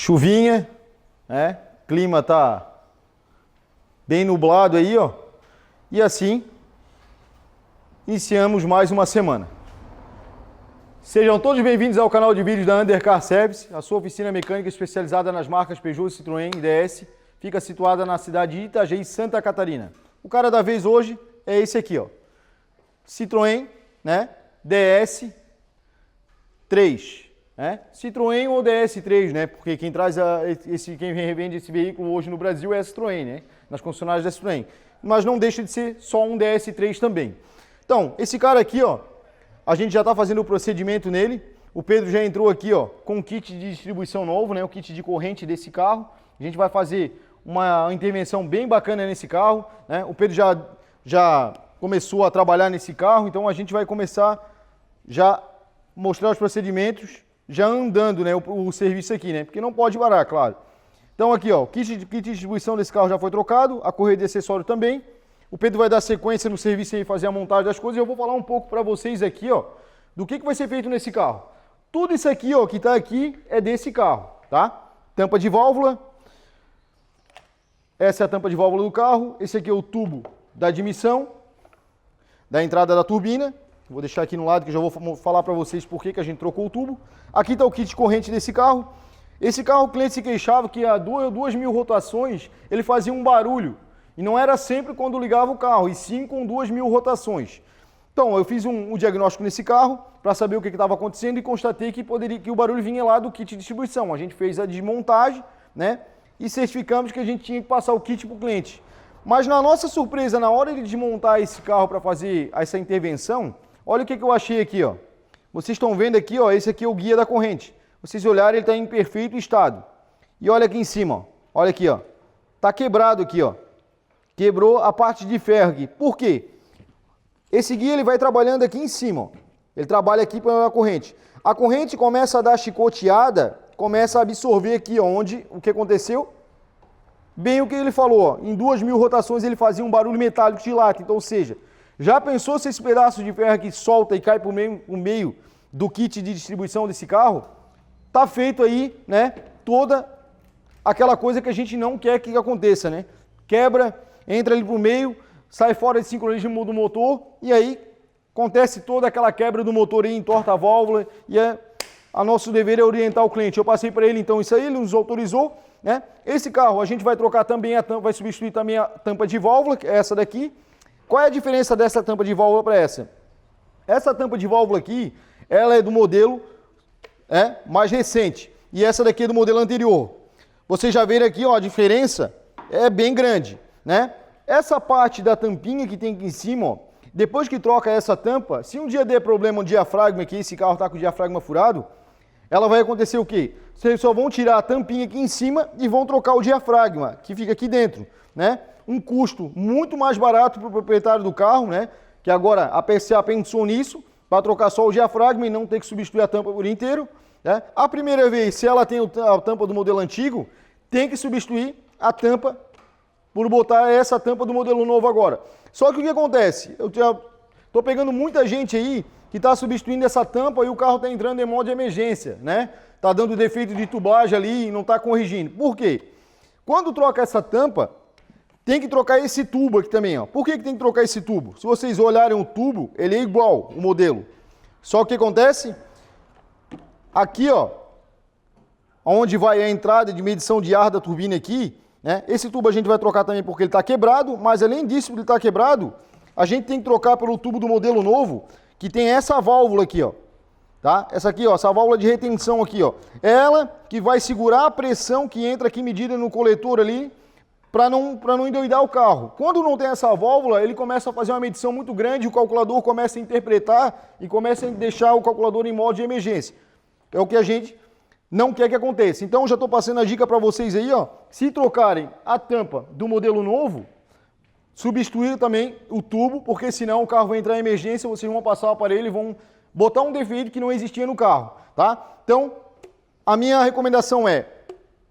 Chuvinha, né? Clima tá bem nublado aí, ó. E assim, iniciamos mais uma semana. Sejam todos bem-vindos ao canal de vídeos da Undercar Service, a sua oficina mecânica especializada nas marcas Peugeot, Citroën e DS. Fica situada na cidade de Itajaí, Santa Catarina. O cara da vez hoje é esse aqui, ó. Citroën, né? DS 3. Né? Citroën ou DS3, né? Porque quem traz quem revende esse veículo hoje no Brasil é a Citroën, né? Nas concessionárias da Citroën. Mas não deixa de ser só um DS3 também. Então, esse cara aqui, ó, a gente já está fazendo o procedimento nele. O Pedro já entrou aqui, ó, com o kit de distribuição novo, né? O kit de corrente desse carro. A gente vai fazer uma intervenção bem bacana nesse carro, né? O Pedro já começou a trabalhar nesse carro, então a gente vai começar já mostrar os procedimentos já andando, né, o serviço aqui, né? Porque não pode parar, claro. Então aqui, ó, o kit de distribuição desse carro já foi trocado, a correia de acessório também. O Pedro vai dar sequência no serviço e fazer a montagem das coisas. E eu vou falar um pouco para vocês aqui, ó, do que vai ser feito nesse carro. Tudo isso aqui, ó, que tá aqui é desse carro, tá? Tampa de válvula. Essa é a tampa de válvula do carro. Esse aqui é o tubo da admissão, da entrada da turbina. Vou deixar aqui no lado que eu já vou falar para vocês por que a gente trocou o tubo. Aqui está o kit de corrente desse carro. Esse carro o cliente se queixava que a 2.000 rotações ele fazia um barulho. E não era sempre quando ligava o carro, e sim com 2.000 rotações. Então eu fiz um diagnóstico nesse carro para saber o que estava acontecendo e constatei que o barulho vinha lá do kit de distribuição. A gente fez a desmontagem, né? E certificamos que a gente tinha que passar o kit para o cliente. Mas na nossa surpresa, na hora de desmontar esse carro para fazer essa intervenção, olha o que eu achei aqui, ó. Vocês estão vendo aqui, ó, esse aqui é o guia da corrente. Vocês olharem, ele está em perfeito estado. E olha aqui em cima, ó. Olha aqui, ó. Tá quebrado aqui, ó. Quebrou a parte de ferro aqui. Por quê? Esse guia ele vai trabalhando aqui em cima, ó. Ele trabalha aqui pela corrente. A corrente começa a dar chicoteada, começa a absorver aqui, ó, onde o que aconteceu? Bem o que ele falou, ó. Em 2.000 rotações ele fazia um barulho metálico de lata. Então, ou seja, já pensou se esse pedaço de ferro aqui solta e cai para o meio do kit de distribuição desse carro? Tá feito aí, né, toda aquela coisa que a gente não quer que aconteça, né? Quebra, entra ali para o meio, sai fora de sincronismo do motor e aí acontece toda aquela quebra do motor aí, entorta a válvula e a nosso dever é orientar o cliente. Eu passei para ele então isso aí, ele nos autorizou, né? Esse carro a gente vai trocar também a tampa, vai substituir também a tampa de válvula, que é essa daqui. Qual é a diferença dessa tampa de válvula para essa? Essa tampa de válvula aqui, ela é do modelo mais recente. E essa daqui é do modelo anterior. Vocês já viram aqui, ó, a diferença é bem grande, né? Essa parte da tampinha que tem aqui em cima, ó, depois que troca essa tampa, se um dia der problema no diafragma aqui, esse carro está com o diafragma furado, ela vai acontecer o quê? Vocês só vão tirar a tampinha aqui em cima e vão trocar o diafragma, que fica aqui dentro, né? Um custo muito mais barato para o proprietário do carro, né? Que agora a PSA pensou nisso, para trocar só o diafragma e não ter que substituir a tampa por inteiro, né? A primeira vez, se ela tem a tampa do modelo antigo, tem que substituir a tampa por botar essa tampa do modelo novo agora. Só que o que acontece? Eu estou pegando muita gente aí que está substituindo essa tampa e o carro está entrando em modo de emergência, né? Está dando defeito de tubagem ali e não está corrigindo. Por quê? Quando troca essa tampa, tem que trocar esse tubo aqui também, ó. Por que tem que trocar esse tubo? Se vocês olharem o tubo, ele é igual, o modelo. Só que o que acontece? Aqui, ó, onde vai a entrada de medição de ar da turbina aqui, né? Esse tubo a gente vai trocar também porque ele está quebrado, mas além disso, ele está quebrado, a gente tem que trocar pelo tubo do modelo novo, que tem essa válvula aqui, ó. Tá? Essa aqui, ó, essa válvula de retenção aqui, ó. Ela que vai segurar a pressão que entra aqui medida no coletor ali, para não endoidar o carro. Quando não tem essa válvula, ele começa a fazer uma medição muito grande, o calculador começa a interpretar e começa a deixar o calculador em modo de emergência. É o que a gente não quer que aconteça. Então, já estou passando a dica para vocês aí, ó. Se trocarem a tampa do modelo novo, substituir também o tubo, porque senão o carro vai entrar em emergência, vocês vão passar o aparelho e vão botar um defeito que não existia no carro, tá? Então, a minha recomendação é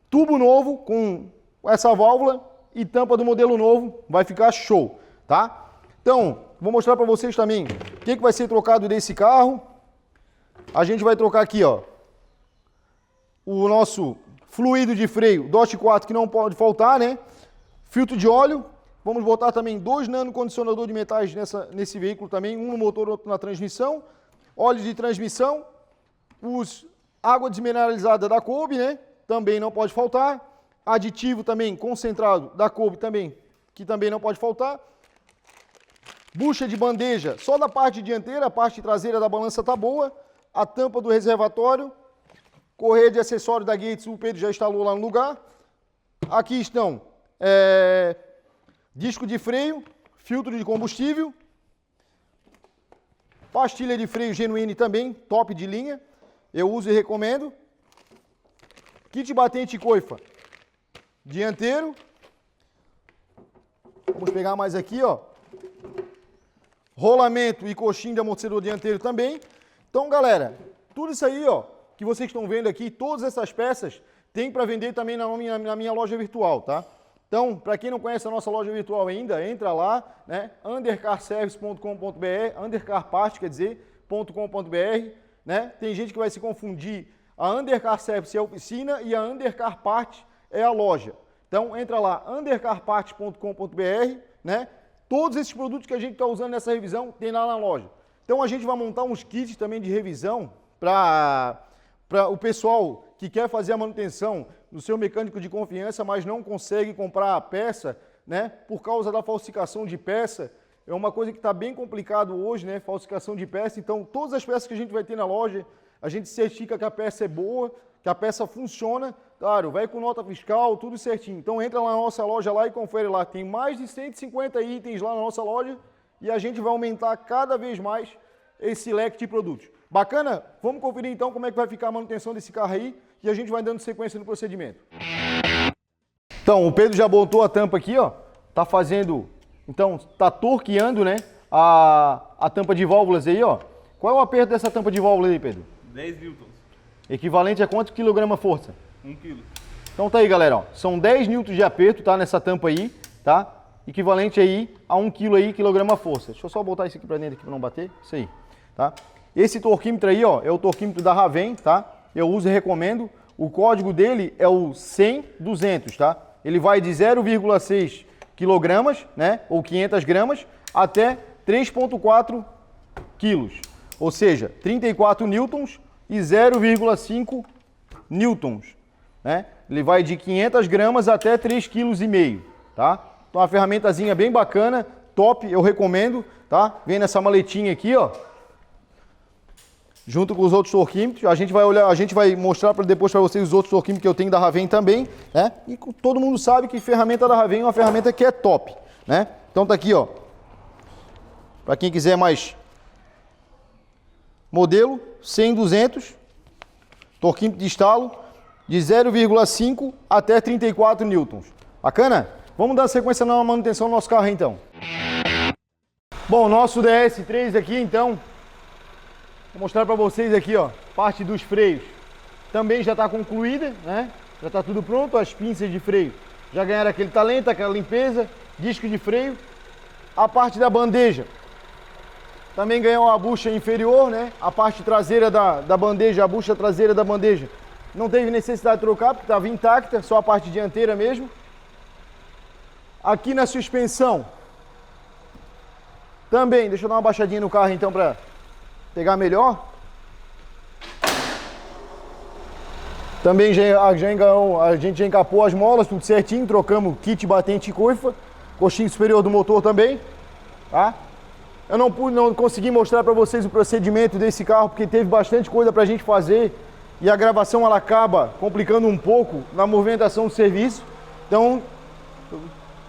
tubo novo com essa válvula e tampa do modelo novo, vai ficar show, tá? Então, vou mostrar para vocês também o que vai ser trocado desse carro. A gente vai trocar aqui, ó, o nosso Fluido de freio, DOT 4 que não pode faltar, né? Filtro de óleo. Vamos botar também 2 nanocondicionadores de metais nesse veículo também, um no motor, outro na transmissão. Óleo de transmissão. Água desmineralizada da Kolbe, né? Também não pode faltar. Aditivo também concentrado da Kolbe também, que também não pode faltar. Bucha de bandeja, só da parte dianteira, a parte traseira da balança tá boa. A tampa do reservatório. Correia de acessório da Gates, o Pedro já instalou lá no lugar. Aqui estão disco de freio, filtro de combustível, pastilha de freio genuíne também, top de linha. Eu uso e recomendo. Kit batente e coifa dianteiro. Vamos pegar mais aqui, ó. Rolamento e coxinha de amortecedor dianteiro também. Então, galera, tudo isso aí, ó, que vocês estão vendo aqui, todas essas peças, tem para vender também na minha loja virtual, tá? Então, para quem não conhece a nossa loja virtual ainda, entra lá, né? undercarservice.com.br, undercarpart, quer dizer, .com.br, né? Tem gente que vai se confundir. A Undercar Service é a oficina e a Undercar Part é a loja. Então, entra lá, undercarpart.com.br, né? Todos esses produtos que a gente está usando nessa revisão tem lá na loja. Então, a gente vai montar uns kits também de revisão para o pessoal que quer fazer a manutenção do seu mecânico de confiança, mas não consegue comprar a peça, né? Por causa da falsificação de peça. É uma coisa que está bem complicado hoje, né? Falsificação de peça. Então, todas as peças que a gente vai ter na loja, a gente certifica que a peça é boa, que a peça funciona. Claro, vai com nota fiscal, tudo certinho. Então, entra lá na nossa loja lá e confere lá. Tem mais de 150 itens lá na nossa loja e a gente vai aumentar cada vez mais esse leque de produtos. Bacana? Vamos conferir então como é que vai ficar a manutenção desse carro aí e a gente vai dando sequência no procedimento. Então, o Pedro já botou a tampa aqui, ó. Tá fazendo, então, tá torqueando, né, a tampa de válvulas aí, ó. Qual é o aperto dessa tampa de válvula aí, Pedro? 10 newtons. Equivalente a quanto quilograma força? 1 quilo. Então tá aí, galera, ó. São 10 newtons de aperto, tá, nessa tampa aí, tá? Equivalente aí a 1 quilo aí, quilograma força. Deixa eu só botar isso aqui pra dentro aqui pra não bater. Isso aí, tá? Esse torquímetro aí, ó, é o torquímetro da Raven, tá? Eu uso e recomendo. O código dele é o 100-200, tá? Ele vai de 0,6 quilogramas, né? Ou 500 gramas, até 3,4 quilos. Ou seja, 34 newtons e 0,5 newtons, né? Ele vai de 500 gramas até 3,5 kg, tá? Então, uma ferramentazinha bem bacana, top, eu recomendo, tá? Vem nessa maletinha aqui, ó. Junto com os outros torquímetros, a gente vai mostrar depois para vocês os outros torquímetros que eu tenho da Raven também, né? E todo mundo sabe que ferramenta da Raven é uma ferramenta que é top, né? Então tá aqui, ó. Para quem quiser mais modelo 100-200, torquímetro de estalo de 0,5 até 34 newtons. Bacana? Vamos dar sequência na manutenção do nosso carro então. Bom, nosso DS3 aqui então, vou mostrar para vocês aqui, ó, parte dos freios. Também já está concluída, né? Já está tudo pronto, as pinças de freio já ganharam aquele talento, aquela limpeza, disco de freio. A parte da bandeja também ganhou a bucha inferior, né? A parte traseira da bandeja, a bucha traseira da bandeja, não teve necessidade de trocar, porque estava intacta, só a parte dianteira mesmo. Aqui na suspensão, também, deixa eu dar uma baixadinha no carro então para pegar melhor. Também a gente já encapou as molas, tudo certinho, trocamos kit batente e coifa, coxinha superior do motor também, tá? Eu não consegui mostrar para vocês o procedimento desse carro, porque teve bastante coisa para a gente fazer e a gravação ela acaba complicando um pouco na movimentação do serviço. Então,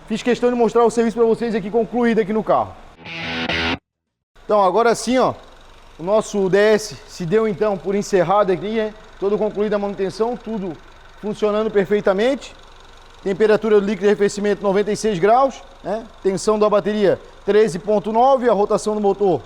fiz questão de mostrar o serviço para vocês aqui concluído aqui no carro. Então, agora sim, ó, o nosso DS se deu então por encerrado aqui, né? Todo concluído a manutenção, tudo funcionando perfeitamente. Temperatura do líquido de arrefecimento 96 graus, né? Tensão da bateria 13,9, a rotação do motor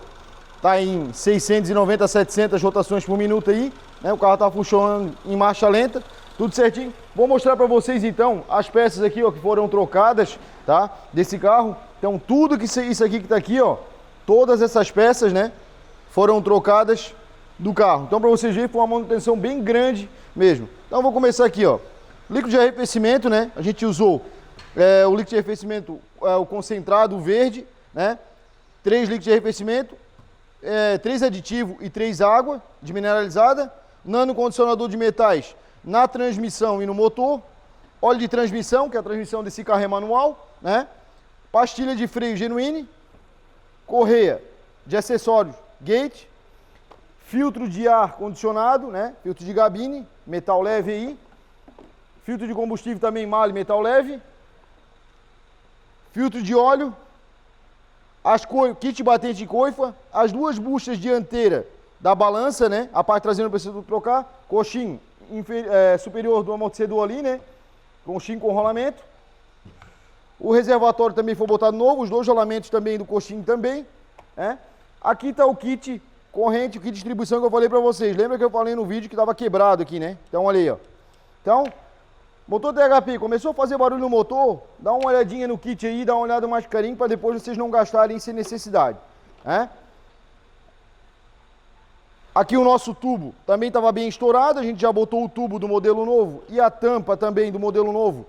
está em 690 a 700 rotações por minuto aí, né? O carro está funcionando em marcha lenta, tudo certinho. Vou mostrar para vocês então as peças aqui, ó, que foram trocadas, tá? Desse carro. Então tudo que isso aqui que está aqui, ó, todas essas peças, né, foram trocadas do carro. Então para vocês verem, foi uma manutenção bem grande mesmo. Então vou começar aqui, ó. Líquido de arrefecimento, né? A gente usou o líquido de arrefecimento, o concentrado verde, né? 3 líquidos de arrefecimento, 3 aditivos e 3 água de mineralizada, nano condicionador de metais na transmissão e no motor, óleo de transmissão, que a transmissão desse carro é manual, né? Pastilha de freio Genuine, correia de acessórios Gate, filtro de ar condicionado, né? Filtro de gabine, metal leve aí, filtro de combustível também Mali, metal leve, filtro de óleo, kit batente de coifa, as 2 buchas dianteiras da balança, né? A parte traseira não precisa trocar, coxim superior do amortecedor ali, né? Coxim com rolamento. O reservatório também foi botado novo, os 2 rolamentos também do coxim também, né? Aqui está o kit corrente, o kit de distribuição que eu falei para vocês. Lembra que eu falei no vídeo que estava quebrado aqui, né? Então olha aí, ó. Então, motor DHP, começou a fazer barulho no motor, dá uma olhadinha no kit aí, dá uma olhada mais carinho para depois vocês não gastarem sem necessidade, né? Aqui o nosso tubo também estava bem estourado, a gente já botou o tubo do modelo novo e a tampa também do modelo novo,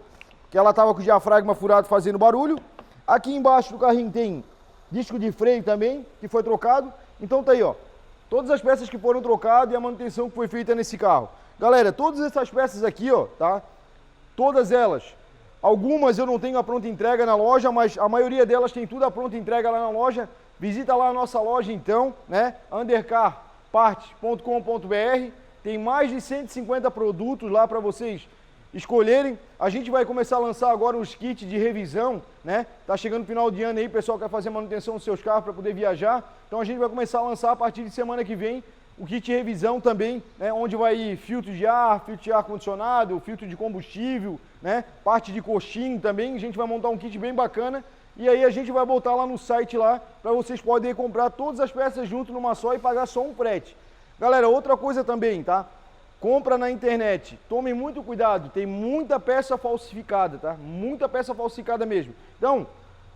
que ela estava com o diafragma furado fazendo barulho. Aqui embaixo do carrinho tem disco de freio também, que foi trocado. Então tá aí, ó, todas as peças que foram trocadas e a manutenção que foi feita nesse carro. Galera, todas essas peças aqui, ó, tá? Todas elas, algumas eu não tenho a pronta entrega na loja, mas a maioria delas tem tudo a pronta entrega lá na loja. Visita lá a nossa loja então, né? undercarparts.com.br. Tem mais de 150 produtos lá para vocês escolherem. A gente vai começar a lançar agora os kits de revisão, né? Tá chegando o final de ano aí, o pessoal quer fazer manutenção dos seus carros para poder viajar. Então a gente vai começar a lançar a partir de semana que vem o kit de revisão também, né? Onde vai ir filtro de ar condicionado, filtro de combustível, né? Parte de coxim também. A gente vai montar um kit bem bacana e aí a gente vai botar lá no site lá para vocês poderem comprar todas as peças junto numa só e pagar só um frete. Galera, outra coisa também, tá? Compra na internet, tomem muito cuidado, tem muita peça falsificada, tá? Muita peça falsificada mesmo. Então,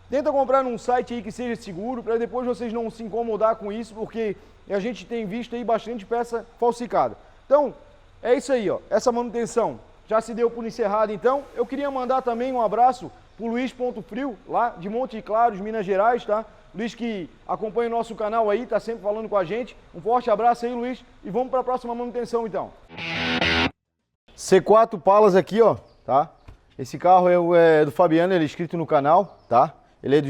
tenta comprar num site aí que seja seguro, para depois vocês não se incomodar com isso, porque a gente tem visto aí bastante peça falsificada. Então, é isso aí, ó. Essa manutenção já se deu por encerrada, então. Eu queria mandar também um abraço pro Luiz Ponto Frio, lá de Monte Claros, Minas Gerais, tá? Luiz que acompanha o nosso canal aí, tá sempre falando com a gente. Um forte abraço aí, Luiz, e vamos para a próxima manutenção então. C4 Palas aqui, ó, tá? Esse carro é do Fabiano, ele é inscrito no canal, tá? Ele é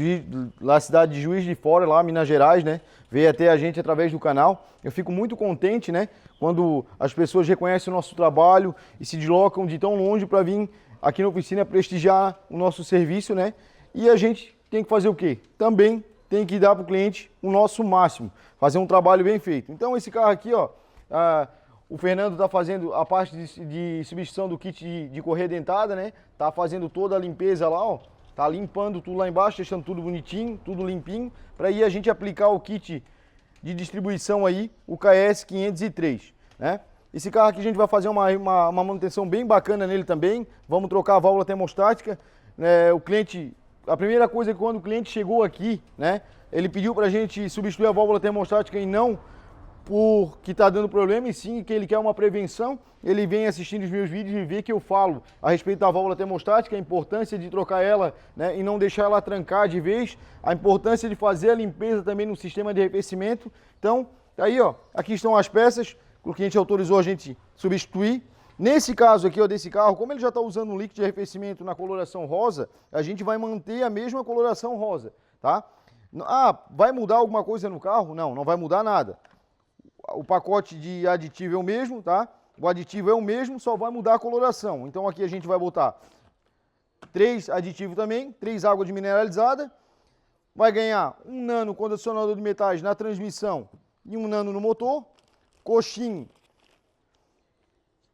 da cidade de Juiz de Fora, lá, Minas Gerais, né? Veio até a gente através do canal. Eu fico muito contente, né? Quando as pessoas reconhecem o nosso trabalho e se deslocam de tão longe para vir aqui na oficina prestigiar o nosso serviço, né? E a gente tem que fazer o quê? Também tem que dar para o cliente o nosso máximo, fazer um trabalho bem feito. Então esse carro aqui, ó, o Fernando está fazendo a parte de substituição do kit de correia dentada, né? Tá fazendo toda a limpeza lá, ó. Tá limpando tudo lá embaixo, deixando tudo bonitinho, tudo limpinho, para aí a gente aplicar o kit de distribuição aí, o KS 503, né? Esse carro aqui a gente vai fazer uma manutenção bem bacana nele também. Vamos trocar a válvula termostática. O cliente, a primeira coisa é que quando o cliente chegou aqui, né? Ele pediu para a gente substituir a válvula termostática e não porque está dando problema, e sim que ele quer uma prevenção. Ele vem assistindo os meus vídeos e vê que eu falo a respeito da válvula termostática, a importância de trocar ela, né, e não deixar ela trancar de vez, a importância de fazer a limpeza também no sistema de arrefecimento. Então, aí, ó, aqui estão as peças que o cliente autorizou a gente substituir. Nesse caso aqui, ó, desse carro, como ele já está usando um líquido de arrefecimento na coloração rosa, a gente vai manter a mesma coloração rosa, tá? Ah, vai mudar alguma coisa no carro? Não, não vai mudar nada. O pacote de aditivo é o mesmo, tá? O aditivo é o mesmo, só vai mudar a coloração. Então aqui a gente vai botar 3 aditivos também, 3 água de mineralizada. Vai ganhar um nano condicionador de metais na transmissão e um nano no motor. Coxim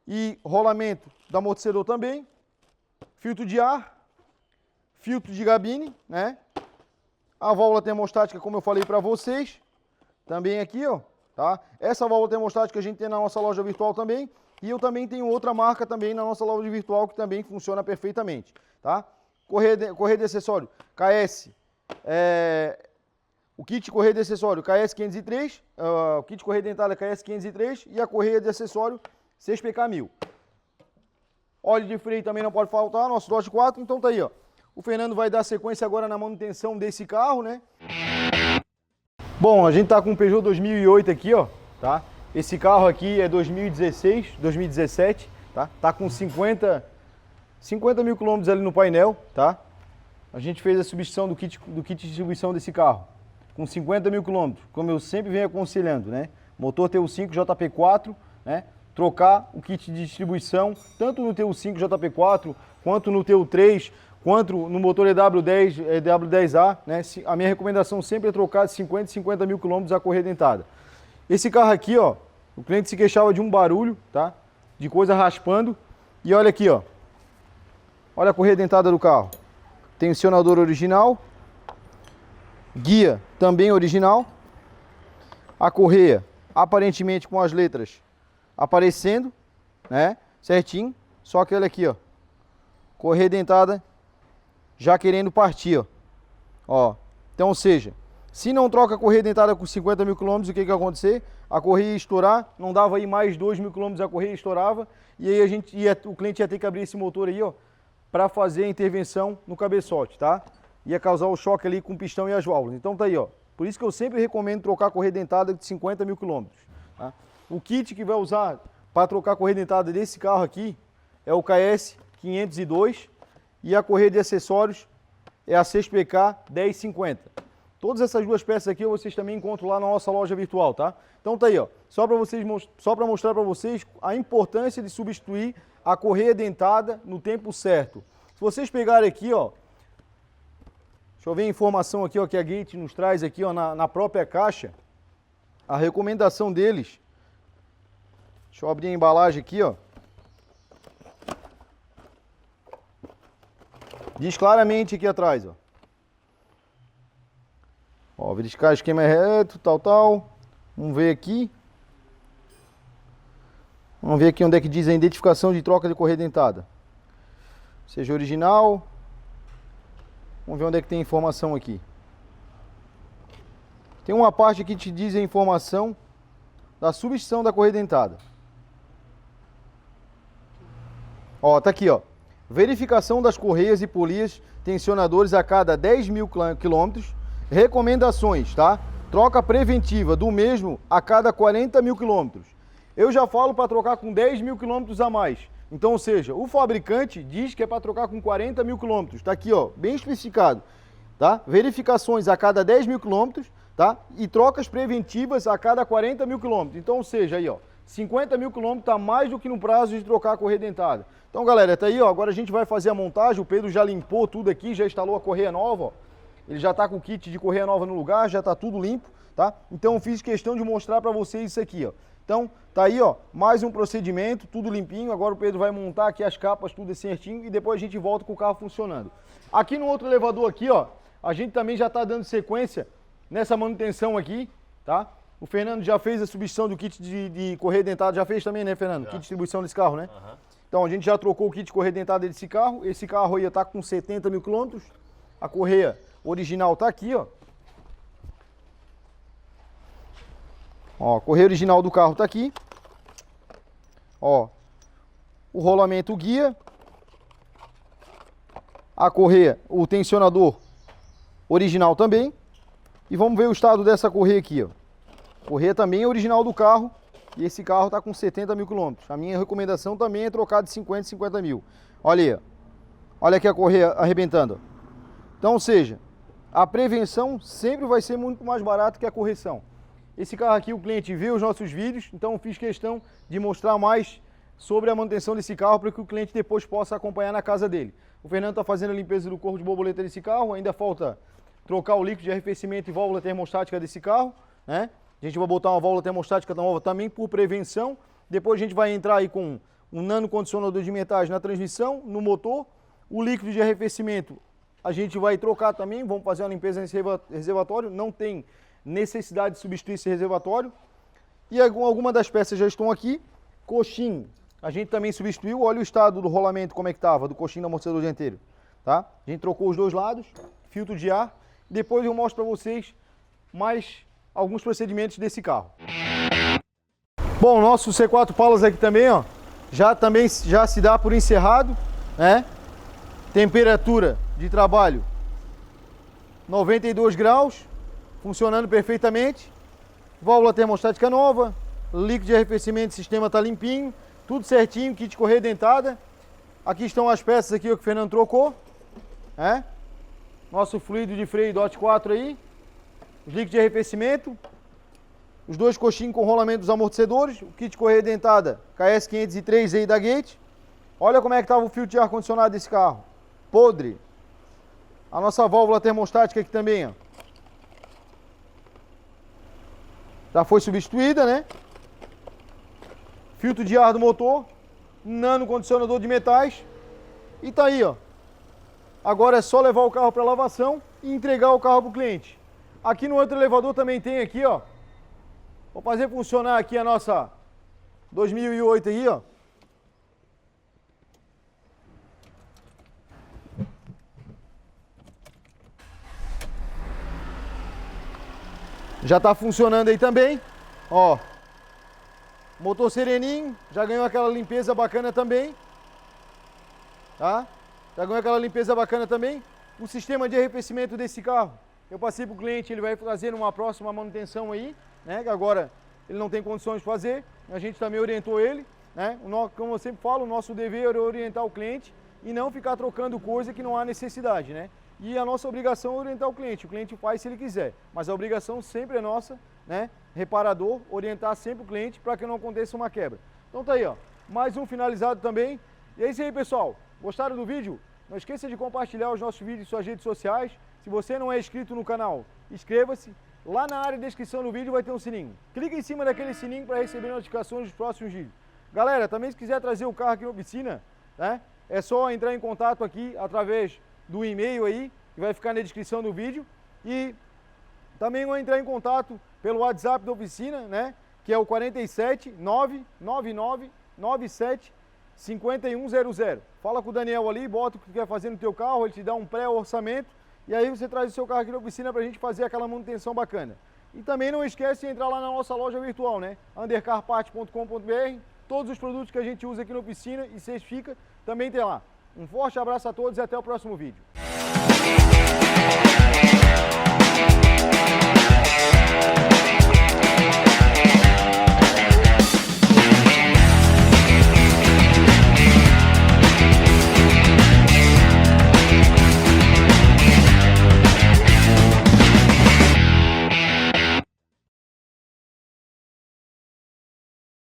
e rolamento do amortecedor também. Filtro de ar, filtro de gabine, né? A válvula termostática, como eu falei para vocês, também aqui, ó. Tá? Essa válvula termostática a gente tem na nossa loja virtual também, e eu também tenho outra marca também na nossa loja virtual que também funciona perfeitamente, tá? Correia de acessório KS, o kit de correia de acessório KS 503, o kit de correia dentada KS 503 e a correia de acessório 6PK 1000. Óleo de freio também não pode faltar, nosso Dodge 4, então tá aí, ó. O Fernando vai dar sequência agora na manutenção desse carro, né? Bom, a gente tá com um Peugeot 2008 aqui, ó, tá? Esse carro aqui é 2016, 2017, tá? Tá com 50 mil quilômetros ali no painel, tá? A gente fez a substituição do kit de distribuição desse carro, com 50 mil quilômetros, como eu sempre venho aconselhando, né? Motor TU5 JP4, né? Trocar o kit de distribuição, tanto no TU5 JP4, quanto no TU3, quanto no motor EW10, EW10A, né? A minha recomendação sempre é trocar de 50 mil quilômetros a correia dentada. Esse carro aqui, ó, o cliente se queixava de um barulho, tá? De coisa raspando. E olha aqui, ó. Olha a correia dentada do carro. Tensionador original. Guia também original. A correia, aparentemente com as letras aparecendo, né? Certinho. Só que olha aqui, ó. Correia dentada já querendo partir, ó. Ó. Então, ou seja, se não troca a correia dentada com 50 mil quilômetros, o que vai acontecer? A correia ia estourar, não dava aí mais 2 mil quilômetros, a correia estourava, e aí o cliente ia ter que abrir esse motor aí, ó, para fazer a intervenção no cabeçote, tá? Ia causar o choque ali com o pistão e as válvulas. Então tá aí, ó. Por isso que eu sempre recomendo trocar a correia dentada de 50 mil quilômetros, tá? O kit que vai usar para trocar a correia dentada desse carro aqui é o KS 502 e a correia de acessórios é a 6PK 1050. Todas essas duas peças aqui vocês também encontram lá na nossa loja virtual, tá? Então tá aí, ó. Só para mostrar para vocês a importância de substituir a correia dentada no tempo certo. Se vocês pegarem aqui, ó, deixa eu ver a informação aqui, ó, que a Gate nos traz aqui, ó, na própria caixa, a recomendação deles. Deixa eu abrir a embalagem aqui, ó. Diz claramente aqui atrás, ó. Ó, verificar esquema reto, tal. Vamos ver aqui. Vamos ver aqui onde é que diz a identificação de troca de correia dentada. Seja original. Vamos ver onde é que tem a informação aqui. Tem uma parte que te diz a informação da substituição da correia dentada. Ó, tá aqui, ó. Verificação das correias e polias tensionadores a cada 10 mil quilômetros. Recomendações, tá? Troca preventiva do mesmo a cada 40 mil quilômetros. Eu já falo para trocar com 10 mil quilômetros a mais. Então, ou seja, o fabricante diz que é para trocar com 40 mil quilômetros. Tá aqui, ó, bem especificado, tá? Verificações a cada 10 mil quilômetros, tá? E trocas preventivas a cada 40 mil quilômetros. Então, ou seja, aí, ó, 50 mil quilômetros tá mais do que no prazo de trocar a correia dentada. Então, galera, tá aí, ó, agora a gente vai fazer a montagem. O Pedro já limpou tudo aqui, já instalou a correia nova, ó. Ele já tá com o kit de correia nova no lugar, já tá tudo limpo, tá? Então, eu fiz questão de mostrar para vocês isso aqui, ó. Então, tá aí, ó, mais um procedimento, tudo limpinho. Agora o Pedro vai montar aqui as capas, tudo certinho, e depois a gente volta com o carro funcionando. Aqui no outro elevador aqui, ó, a gente também já tá dando sequência nessa manutenção aqui, tá? O Fernando já fez a substituição do kit de correia dentada, já fez também, né, Fernando? Kit de distribuição desse carro, né? Uhum. Então, a gente já trocou o kit de correia dentada desse carro. Esse carro aí tá com 70 mil quilômetros. A correia original tá aqui, ó. Ó, a correia original do carro tá aqui. Ó, o rolamento guia. A correia, o tensionador original também. E vamos ver o estado dessa correia aqui, ó. Correia também é original do carro. E esse carro tá com 70 mil quilômetros. A minha recomendação também é trocar de 50 mil. Olha aí, ó. Olha aqui a correia arrebentando, ó. Então, ou seja, a prevenção sempre vai ser muito mais barata que a correção. Esse carro aqui o cliente viu os nossos vídeos, então eu fiz questão de mostrar mais sobre a manutenção desse carro para que o cliente depois possa acompanhar na casa dele. O Fernando está fazendo a limpeza do corpo de borboleta desse carro, ainda falta trocar o líquido de arrefecimento e válvula termostática desse carro, né? A gente vai botar uma válvula termostática nova também por prevenção. Depois a gente vai entrar aí com um nano condicionador de metais na transmissão, no motor. O líquido de arrefecimento a gente vai trocar também, vamos fazer uma limpeza nesse reservatório, não tem necessidade de substituir esse reservatório. E algumas das peças já estão aqui. Coxinho, a gente também substituiu. Olha o estado do rolamento, como é que estava, do coxinho do amortecedor dianteiro, tá? A gente trocou os dois lados, filtro de ar. Depois eu mostro para vocês mais alguns procedimentos desse carro. Bom, nosso C4 Palas aqui também, ó, já se dá por encerrado, né? Temperatura de trabalho 92 graus, funcionando perfeitamente. Válvula termostática nova, líquido de arrefecimento, sistema está limpinho, tudo certinho, kit correia dentada. Aqui estão as peças aqui que o Fernando trocou, né? Nosso fluido de freio DOT 4 aí, os líquidos de arrefecimento, os dois coxinhos com rolamento dos amortecedores, o kit correia dentada KS 503 aí da Gate. Olha como é que estava o filtro de ar-condicionado desse carro, podre. A nossa válvula termostática aqui também, ó, já foi substituída, né? Filtro de ar do motor, nano condicionador de metais. E tá aí, ó. Agora é só levar o carro para lavação e entregar o carro para o cliente. Aqui no outro elevador também tem aqui, ó. Vou fazer funcionar aqui a nossa 2008 aí, ó. Já está funcionando aí também, ó. Motor sereninho, já ganhou aquela limpeza bacana também, tá? Já ganhou aquela limpeza bacana também. O sistema de arrefecimento desse carro, eu passei para o cliente, ele vai fazer uma próxima manutenção aí, né? Que agora ele não tem condições de fazer, a gente também orientou ele, né? Como eu sempre falo, o nosso dever é orientar o cliente e não ficar trocando coisa que não há necessidade, né? E a nossa obrigação é orientar o cliente faz se ele quiser, mas a obrigação sempre é nossa, né? Reparador, orientar sempre o cliente para que não aconteça uma quebra. Então tá aí, ó, mais um finalizado também. E é isso aí, pessoal. Gostaram do vídeo? Não esqueça de compartilhar os nossos vídeos em suas redes sociais. Se você não é inscrito no canal, inscreva-se. Lá na área de descrição do vídeo vai ter um sininho. Clique em cima daquele sininho para receber notificações dos próximos vídeos. Galera, também se quiser trazer o carro aqui na oficina, né? É só entrar em contato aqui através do e-mail aí, que vai ficar na descrição do vídeo. E também vão entrar em contato pelo WhatsApp da oficina, né? Que é o 47 999 97 5100. Fala com o Daniel ali, bota o que tu quer fazer no teu carro, ele te dá um pré-orçamento e aí você traz o seu carro aqui na oficina pra gente fazer aquela manutenção bacana. E também não esquece de entrar lá na nossa loja virtual, né? undercarpart.com.br. Todos os produtos que a gente usa aqui na oficina e certifica, também tem lá. Um forte abraço a todos e até o próximo vídeo.